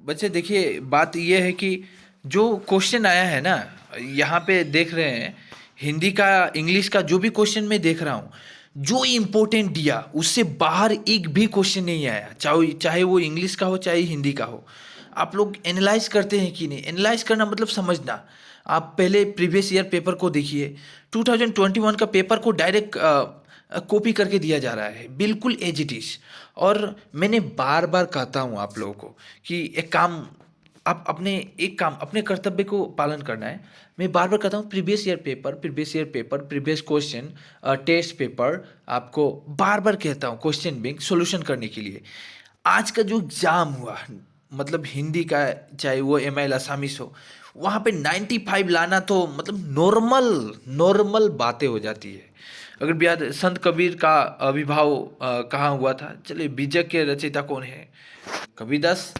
बच्चे देखिए, बात ये है कि जो क्वेश्चन आया है ना, यहाँ पे देख रहे हैं, हिंदी का इंग्लिश का जो भी क्वेश्चन मैं देख रहा हूँ, जो इम्पोर्टेंट दिया उससे बाहर एक भी क्वेश्चन नहीं आया, चाहे चाहे वो इंग्लिश का हो चाहे हिंदी का हो। आप लोग एनालाइज करते हैं कि नहीं? एनालाइज करना मतलब समझना। आप पहले प्रीवियस ईयर पेपर को देखिए। 2021 का पेपर को डायरेक्ट कॉपी करके दिया जा रहा है, बिल्कुल एज इट इज। और मैंने बार बार कहता हूँ आप लोगों को कि एक काम, आप अपने एक काम, अपने कर्तव्य को पालन करना है। मैं बार बार कहता हूँ, previous year paper, previous question, test paper, आपको बार बार कहता हूँ क्वेश्चन बैंक सोल्यूशन करने के लिए। आज का जो एग्जाम हुआ, मतलब हिंदी का, चाहे वो एम आई असामीस हो, वहाँ पे 95 लाना तो मतलब नॉर्मल नॉर्मल बातें हो जाती है। अगर भी याद, संत कबीर का आविर्भाव कहाँ हुआ था? चलिए, बीजक के रचयिता कौन है? कबीरदास।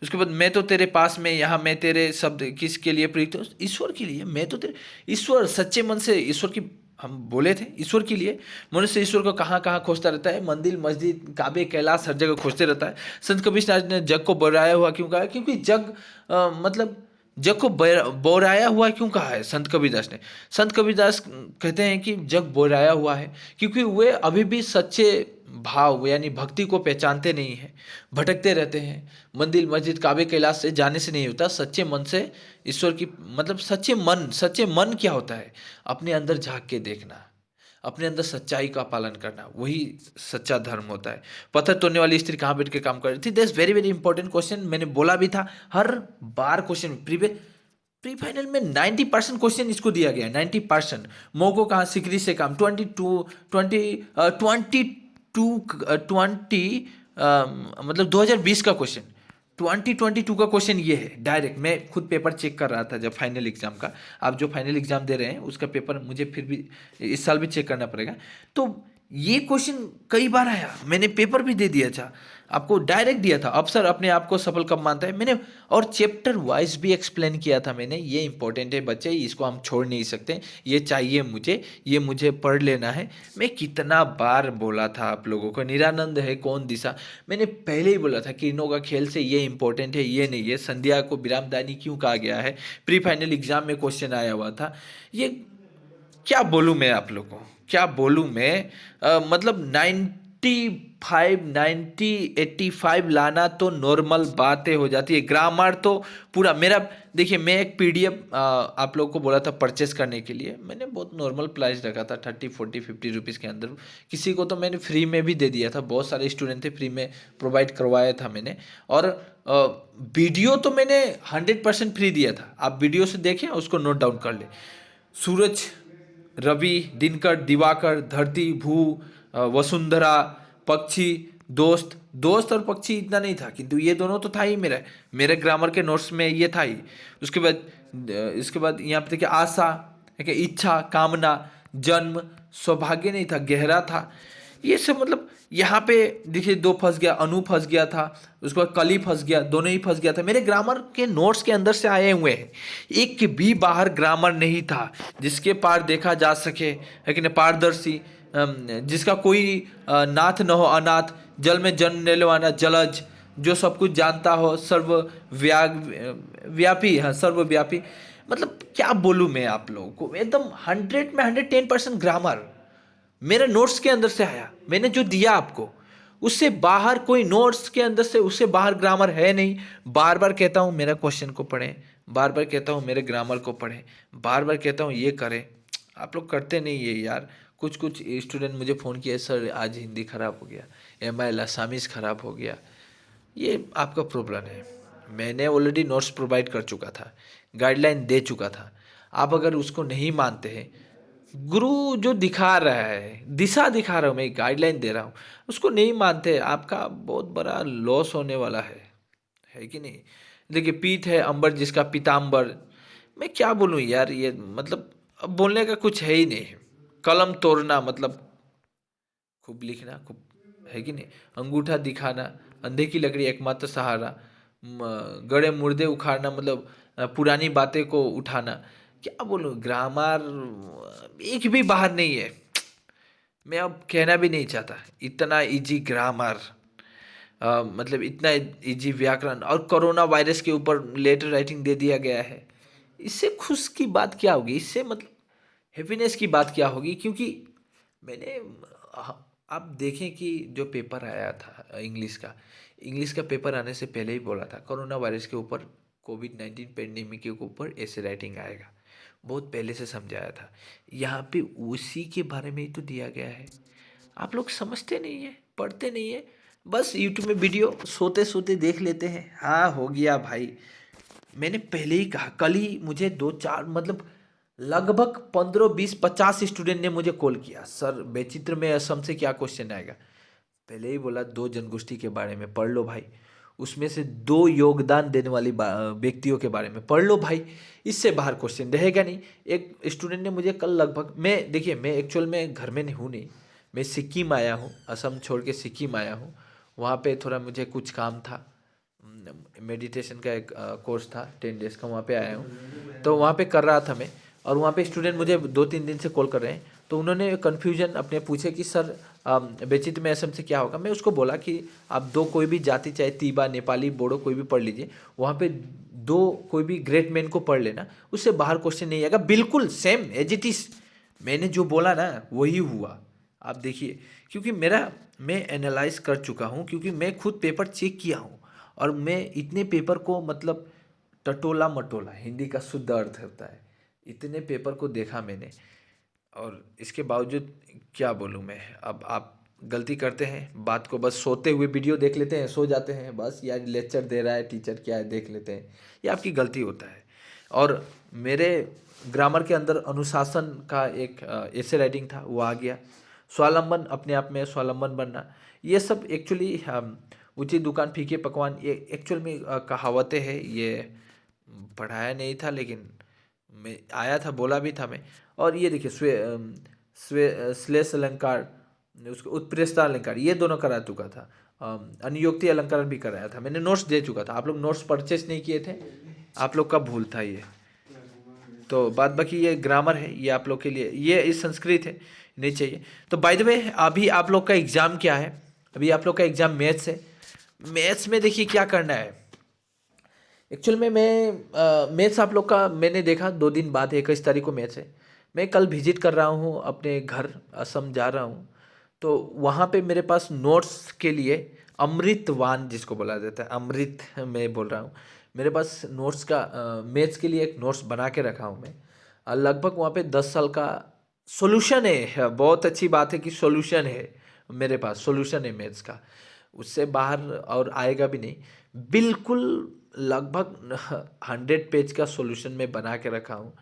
उसके बाद, मैं तो तेरे पास में, यहाँ मैं तेरे शब्द किसके लिए प्रीत हूँ? ईश्वर के लिए। मैं तो तेरे, ईश्वर सच्चे मन से ईश्वर की, हम बोले थे ईश्वर के लिए। मनुष्य ईश्वर को कहाँ कहाँ खोजता रहता है, मंदिर मस्जिद काबे कैलाश हर जगह खोजते रहता है। संत कबीर ने जग को बराया हुआ क्यों कहा? क्योंकि जग मतलब जग को बोराया हुआ क्यों कहा है संत कबीरदास ने? संत कबीरदास कहते हैं कि जग बोराया हुआ है क्योंकि वे अभी भी सच्चे भाव यानी भक्ति को पहचानते नहीं है, भटकते रहते हैं। मंदिर मस्जिद काबे कैलाश से जाने से नहीं होता, सच्चे मन से ईश्वर की, मतलब सच्चे मन क्या होता है? अपने अंदर झांक के देखना, अपने अंदर सच्चाई का पालन करना, वही सच्चा धर्म होता है। पत्थर तोड़ने वाली स्त्री कहाँ बैठ के काम कर रही थी? That's very very important question. मैंने बोला भी था, हर बार क्वेश्चन प्री फाइनल में 90% क्वेश्चन इसको दिया गया है, 90%। मोको कहाँ सिकरी से काम, 20 मतलब 2020 का क्वेश्चन, 2022 का क्वेश्चन ये है डायरेक्ट। मैं खुद पेपर चेक कर रहा था जब फाइनल एग्जाम का। आप जो फाइनल एग्जाम दे रहे हैं उसका पेपर मुझे फिर भी इस साल भी चेक करना पड़ेगा। तो ये क्वेश्चन कई बार आया, मैंने पेपर भी दे दिया था, आपको डायरेक्ट दिया था, अवसर अपने आप को सफल कब मानता है मैंने। और चैप्टर वाइज भी एक्सप्लेन किया था मैंने। ये इंपॉर्टेंट है बच्चे, इसको हम छोड़ नहीं सकते, ये चाहिए मुझे, ये मुझे पढ़ लेना है। मैं कितना बार बोला था आप लोगों को, निरानंद है कौन दिशा, मैंने पहले ही बोला था किरणों का खेल से ये इंपॉर्टेंट है, ये नहीं है। संध्या को विरामदानी क्यों कहा गया है? प्री फाइनल एग्जाम में क्वेश्चन आया हुआ था। ये क्या बोलूँ मैं आप लोगों को, क्या बोलूँ मैं? मतलब 85 लाना तो नॉर्मल बातें हो जाती है। ग्रामर तो पूरा मेरा, देखिए मैं एक पीडीएफ आप लोगों को बोला था परचेस करने के लिए, मैंने बहुत नॉर्मल प्राइस रखा था, 30 40 50 रुपीज़ के अंदर। किसी को तो मैंने फ्री में भी दे दिया था, बहुत सारे स्टूडेंट थे, फ्री में प्रोवाइड करवाया था मैंने। और वीडियो तो मैंने 100% फ्री दिया था, आप वीडियो से देखें, उसको नोट डाउन कर ले। सूरज, रवि, दिनकर, दिवाकर, धरती, भू, वसुंधरा, पक्षी, दोस्त। दोस्त और पक्षी इतना नहीं था, किंतु ये दोनों तो था ही मेरे मेरे ग्रामर के नोट्स में, ये था ही। उसके बाद यहाँ पे देखिए, आशा, ठीक है, इच्छा, कामना, जन्म, सौभाग्य नहीं था, गहरा था। ये सब मतलब यहाँ पे देखिए, दो फंस गया, अनु फंस गया था, उसके बाद कली फंस गया, दोनों ही फंस गया था। मेरे ग्रामर के नोट्स के अंदर से आए हुए हैं, एक भी बाहर ग्रामर नहीं था जिसके पार देखा जा सके, है कि नहीं? पारदर्शी, जिसका कोई नाथ न हो अनाथ, जल में जन्म लेवाना जलज, जो सब कुछ जानता हो, व्यापी, हाँ सर्वव्यापी। मतलब क्या बोलूँ मैं आप लोगों को, एकदम 100 में 110% ग्रामर मेरे नोट्स के अंदर से आया। मैंने जो दिया आपको, उससे बाहर कोई नोट्स के अंदर से, उससे बाहर ग्रामर है नहीं। बार बार कहता हूँ मेरा क्वेश्चन को पढ़ें, बार बार कहता हूँ मेरे ग्रामर को पढ़ें, बार बार कहता हूँ ये करें। आप लोग करते नहीं है यार। कुछ कुछ स्टूडेंट मुझे फ़ोन किया, सर आज हिंदी ख़राब हो गया, एम आई असामीज़ ख़राब हो गया। ये आपका प्रॉब्लम है। मैंने ऑलरेडी नोट्स प्रोवाइड कर चुका था, गाइडलाइन दे चुका था। आप अगर उसको नहीं मानते हैं, गुरु जो दिखा रहा है, दिशा दिखा रहा हूँ, मैं गाइडलाइन दे रहा हूँ, उसको नहीं मानते, आपका बहुत बड़ा लॉस होने वाला है कि नहीं? देखिए, पीत है अंबर जिसका पीताम्बर। मैं क्या बोलूँ यार, ये मतलब अब बोलने का कुछ है ही नहीं। कलम तोड़ना मतलब खूब लिखना, खूब, है कि नहीं? अंगूठा दिखाना, अंधे की लकड़ी एकमात्र सहारा, गड़े मुर्दे उखाड़ना मतलब पुरानी बातें को उठाना। क्या बोलूँ, ग्रामर एक भी बाहर नहीं है। मैं अब कहना भी नहीं चाहता, इतना इजी ग्रामर। मतलब इतना इजी व्याकरण, और कोरोना वायरस के ऊपर लेटर राइटिंग दे दिया गया है। इससे खुश की बात क्या होगी, इससे मतलब हैप्पीनेस की बात क्या होगी? क्योंकि मैंने आप देखें कि जो पेपर आया था इंग्लिश का पेपर आने से पहले ही बोला था कोरोना वायरस के ऊपर, कोविड-19 पेंडेमिक के ऊपर ऐसे राइटिंग आएगा, बहुत पहले से समझाया था। यहाँ पे उसी के बारे में ही तो दिया गया है। आप लोग समझते नहीं है, पढ़ते नहीं है, बस यूट्यूब में वीडियो सोते सोते देख लेते हैं। हाँ, हो गया भाई। मैंने पहले ही कहा, कल ही मुझे 2-4 मतलब लगभग 15-20-50 स्टूडेंट ने मुझे कॉल किया, सर बेचित्र में असम से क्या क्वेश्चन आएगा। पहले ही बोला 2 जनगोष्ठी के बारे में पढ़ लो भाई, उसमें से 2 योगदान देने वाली व्यक्तियों के बारे में पढ़ लो भाई, इससे बाहर क्वेश्चन रहेगा नहीं। एक स्टूडेंट ने मुझे कल लगभग, मैं देखिए मैं एक्चुअल में घर में नहीं हूँ, नहीं, मैं सिक्किम आया हूँ, असम छोड़ के सिक्किम आया हूँ। वहाँ पे थोड़ा मुझे कुछ काम था, मेडिटेशन का एक कोर्स था 10 डेज़ का, वहाँ पे आया हूँ। तो वहाँ पे कर रहा था मैं, और वहाँ पे स्टूडेंट मुझे 2-3 दिन से कॉल कर रहे हैं। तो उन्होंने कन्फ्यूजन अपने पूछे कि सर बेचित में असम से क्या होगा। मैं उसको बोला कि आप 2 कोई भी जाति, चाहे तीबा, नेपाली, बोडो कोई भी पढ़ लीजिए, वहाँ पे 2 कोई भी ग्रेट मैन को पढ़ लेना, उससे बाहर क्वेश्चन नहीं आएगा। बिल्कुल सेम एज इट इज़ मैंने जो बोला ना वही हुआ। आप देखिए, क्योंकि मैं एनालाइज कर चुका हूँ, क्योंकि मैं खुद पेपर चेक किया हूँ, और मैं इतने पेपर को मतलब टटोला मटोला, हिंदी का शुद्ध अर्थ होता है, इतने पेपर को देखा मैंने, और इसके बावजूद क्या बोलूँ मैं। अब आप गलती करते हैं, बात को बस सोते हुए वीडियो देख लेते हैं, सो जाते हैं, बस यार लेक्चर दे रहा है टीचर क्या है देख लेते हैं, ये आपकी गलती होता है। और मेरे ग्रामर के अंदर अनुशासन का एक ऐसे राइटिंग था, वो आ गया। स्वावलंबन, अपने आप में स्वावलंबन बनना, ये सब एक्चुअली ऊंची दुकान फीके पकवान, ये एक्चुअल में कहावतें हैं, ये पढ़ाया नहीं था लेकिन मैं आया था, बोला भी था मैं। और ये देखिए श्लेष अलंकार, उसको उत्प्रेष्ठता अलंकार, ये दोनों करा चुका था। अनुयोक्ति अलंकार भी कराया था, मैंने नोट्स दे चुका था। आप लोग नोट्स परचेस नहीं किए थे, आप लोग का भूल था ये। तो बाद बाकी ये ग्रामर है, ये आप लोग के लिए, ये इस संस्कृत है, नहीं चाहिए। तो बाय द वे, अभी आप लोग का एग्ज़ाम क्या है? अभी आप लोग का एग्ज़ाम मैथ्स है। मैथ्स में देखिए क्या करना है। एक्चुअल में मैं मैथ्स आप लोग का मैंने देखा 2 दिन बाद 21 तारीख को मैथ्स है। मैं कल विजिट कर रहा हूँ अपने घर, असम जा रहा हूँ। तो वहाँ पे मेरे पास नोट्स के लिए अमृतवान जिसको बोला जाता है, अमृत मैं बोल रहा हूँ, मेरे पास नोट्स का मैथ्स के लिए एक नोट्स बना के रखा हूँ मैं। लगभग वहाँ पे 10 साल का सॉल्यूशन है। बहुत अच्छी बात है कि सॉल्यूशन है, मेरे पास सॉल्यूशन है मैथ्स का, उससे बाहर और आएगा भी नहीं। बिल्कुल लगभग 100 पेज का सॉल्यूशन मैं बना के रखा हूँ,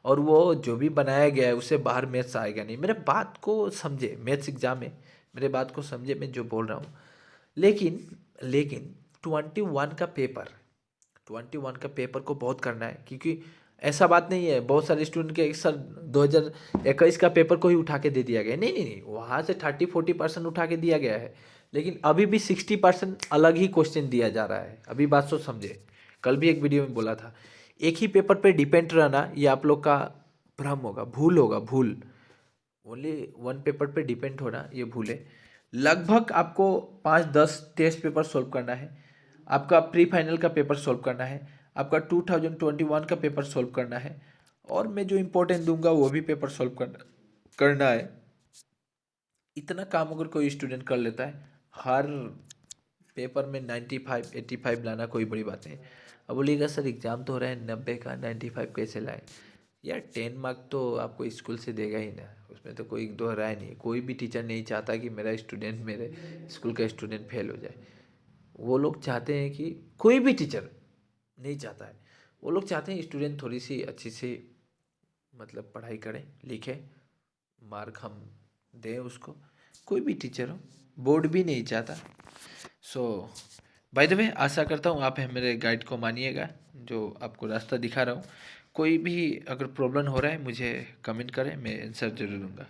और वो जो भी बनाया गया है उससे बाहर मैथ्स आएगा नहीं। मेरे बात को समझे, मैथ्स एग्जाम है, मेरे बात को समझे मैं जो बोल रहा हूँ। लेकिन लेकिन 21 का पेपर को बहुत करना है, क्योंकि ऐसा बात नहीं है बहुत सारे स्टूडेंट के सर 2021 का पेपर को ही उठा के दे दिया गया, नहीं नहीं नहीं, वहाँ से 30-40% उठा के दिया गया है, लेकिन अभी भी 60% अलग ही क्वेश्चन दिया जा रहा है। अभी बात सोच समझे, कल भी एक वीडियो में बोला था, एक ही पेपर पे डिपेंड रहना ये आप लोग का भ्रम होगा, भूल होगा, भूल। ओनली वन पेपर पे डिपेंड होना ये भूल है। लगभग आपको 5-10 टेस्ट पेपर सॉल्व करना है, आपका प्री फाइनल का पेपर सॉल्व करना है, आपका 2021 का पेपर सॉल्व करना है, और मैं जो इम्पोर्टेंट दूंगा वो भी पेपर सॉल्व करना है। इतना काम अगर कोई स्टूडेंट कर लेता है, हर पेपर में 95-85 लाना कोई बड़ी बात नहीं। अब बोलिएगा सर एग्ज़ाम तो हो रहा है 90 का, 95 कैसे लाए? यार 10 मार्क तो आपको स्कूल से देगा ही ना, उसमें तो कोई दो राय नहीं। कोई भी टीचर नहीं चाहता कि मेरा स्टूडेंट, मेरे स्कूल का स्टूडेंट फेल हो जाए। वो लोग चाहते हैं कि, कोई भी टीचर नहीं चाहता है, वो लोग चाहते हैं स्टूडेंट थोड़ी सी अच्छी सी मतलब पढ़ाई करें, लिखें, मार्क हम दें उसको। कोई भी टीचर हो, बोर्ड भी नहीं चाहता। सो बाय द वे, आशा करता हूँ आप मेरे गाइड को मानिएगा, जो आपको रास्ता दिखा रहा हूँ। कोई भी अगर प्रॉब्लम हो रहा है मुझे कमेंट करें, मैं आंसर जरूर दूंगा।